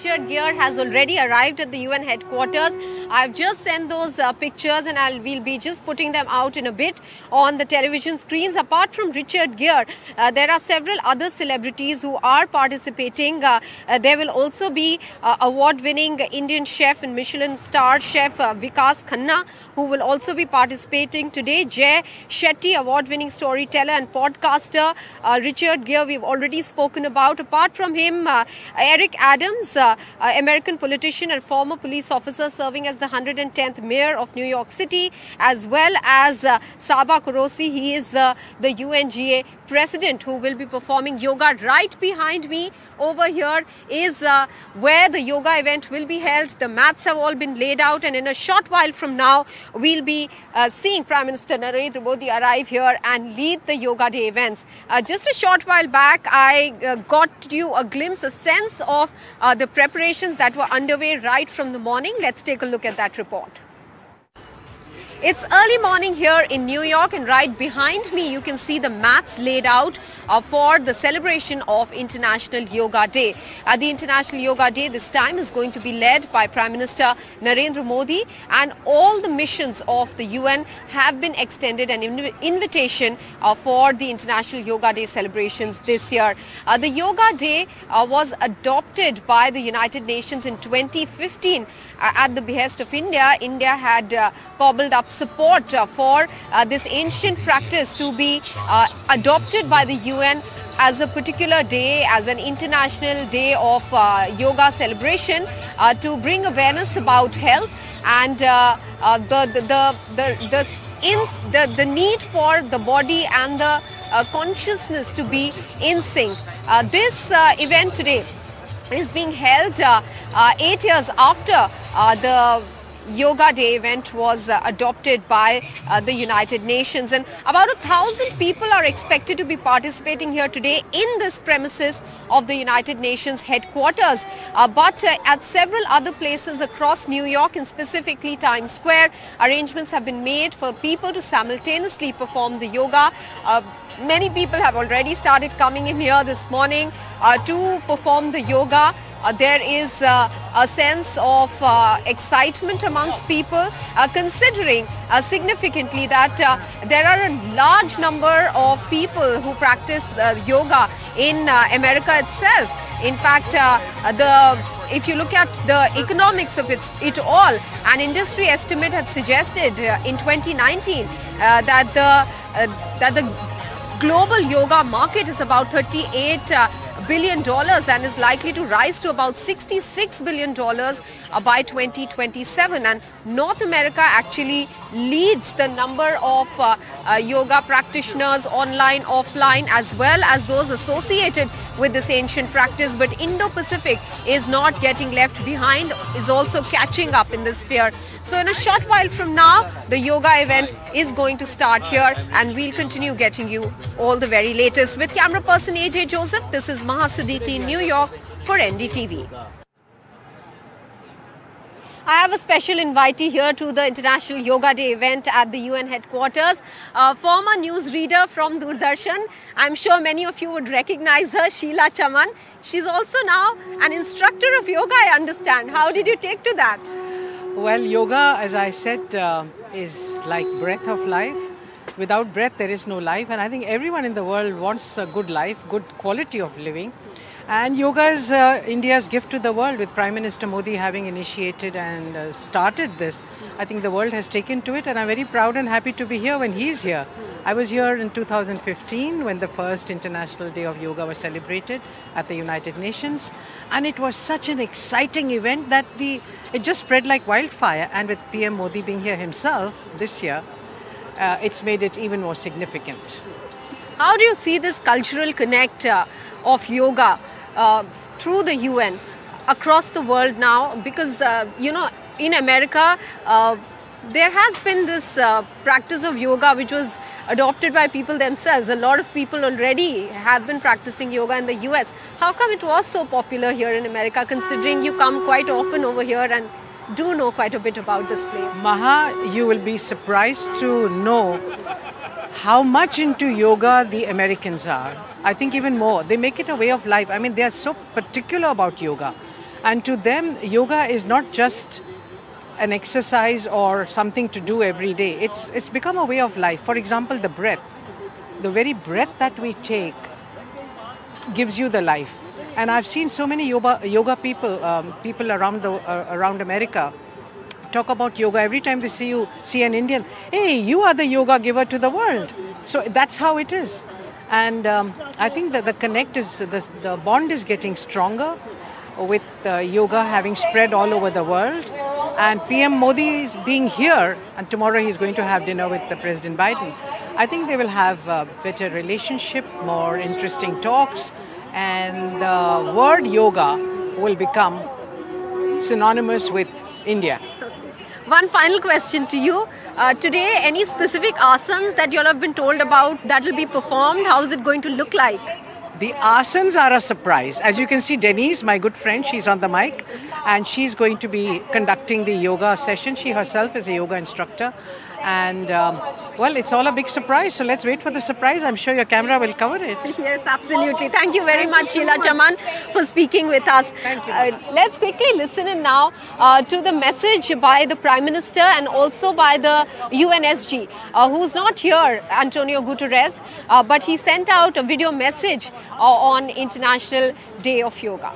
Richard Gere has already arrived at the UN headquarters. I've just sent those pictures and we'll be just putting them out in a bit on the television screens. Apart from Richard Gere, there are several other celebrities who are participating. There will also be award-winning Indian chef and Michelin star chef Vikas Khanna, who will also be participating today. Jay Shetty, award-winning storyteller and podcaster. Richard Gere, we've already spoken about. Apart from him, Eric Adams, American politician and former police officer serving as the 110th mayor of New York City, as well as Saba Qureshi. He is the UNGA president who will be performing yoga. Right behind me over here is where the yoga event will be held. The mats have all been laid out, and in a short while from now, we'll be seeing Prime Minister Narendra Modi arrive here and lead the Yoga Day events. Just a short while back, I got you a glimpse, a sense of the preparations that were underway right from the morning. Let's take a look at that report. It's early morning here in New York, and right behind me you can see the mats laid out for the celebration of International Yoga Day. The International Yoga Day this time is going to be led by Prime Minister Narendra Modi, and all the missions of the UN have been extended an invitation for the International Yoga Day celebrations this year. The Yoga Day was adopted by the United Nations in 2015 at the behest of India. India had cobbled up support for this ancient practice to be adopted by the UN as a particular day, as an international day of yoga celebration, to bring awareness about health and the need for the body and the consciousness to be in sync. This event today is being held 8 years after the Yoga Day event was adopted by the United Nations, and about 1,000 people are expected to be participating here today in this premises of the United Nations headquarters. But at several other places across New York, and specifically Times Square, arrangements have been made for people to simultaneously perform the yoga. Many people have already started coming in here this morning to perform the yoga. There is a sense of excitement amongst people, considering significantly that there are a large number of people who practice yoga in America itself. In fact, if you look at the economics of it all, an industry estimate had suggested in 2019 that the global yoga market is about $38 billion and is likely to rise to about $66 billion by 2027. And North America actually leads the number of yoga practitioners online, offline, as well as those associated with this ancient practice. But Indo-Pacific is not getting left behind, is also catching up in this sphere. So in a short while from now, the yoga event is going to start here, and we'll continue getting you all the very latest. With camera person AJ Joseph, this is Maha Siddiqui in New York for NDTV. I have a special invitee here to the International Yoga Day event at the UN headquarters. A former news reader from Doordarshan. I'm sure many of you would recognize her, Sheila Chaman. She's also now an instructor of yoga, I understand. How did you take to that? Well, yoga, as I said, is like breath of life. Without breath, there is no life. And I think everyone in the world wants a good life, good quality of living. And yoga is India's gift to the world, with Prime Minister Modi having initiated and started this. I think the world has taken to it, and I'm very proud and happy to be here when he's here. I was here in 2015 when the first International Day of Yoga was celebrated at the United Nations. And it was such an exciting event that it just spread like wildfire. And with PM Modi being here himself this year, it's made it even more significant. How do you see this cultural connect of yoga through the UN across the world now? Because, in America, there has been this practice of yoga which was adopted by people themselves. A lot of people already have been practicing yoga in the US. How come it was so popular here in America, considering you come quite often over here and do know quite a bit about this place? Maha, you will be surprised to know how much into yoga the Americans are. I think even more. They make it a way of life. I mean, they are so particular about yoga. And to them, yoga is not just an exercise or something to do every day. It's become a way of life. For example, the breath. The very breath that we take gives you the life. And I've seen so many yoga people, people around America, talk about yoga. Every time they see an Indian, hey, you are the yoga giver to the world. So that's how it is. And I think that the connect is, the bond is getting stronger with yoga having spread all over the world. And PM Modi is being here, and tomorrow he's going to have dinner with the President Biden. I think they will have a better relationship, more interesting talks, and the word yoga will become synonymous with India. One final question to you. Today, any specific asanas that you all have been told about that will be performed? How is it going to look like? The asanas are a surprise. As you can see, Denise, my good friend, she's on the mic, and she's going to be conducting the yoga session. She herself is a yoga instructor. And, well, it's all a big surprise. So let's wait for the surprise. I'm sure your camera will cover it. Yes, absolutely. Thank you very much, Sheila Chaman, for speaking with us. Thank you. Let's quickly listen in now to the message by the Prime Minister and also by the UNSG, who's not here, Antonio Guterres, but he sent out a video message on International Day of Yoga.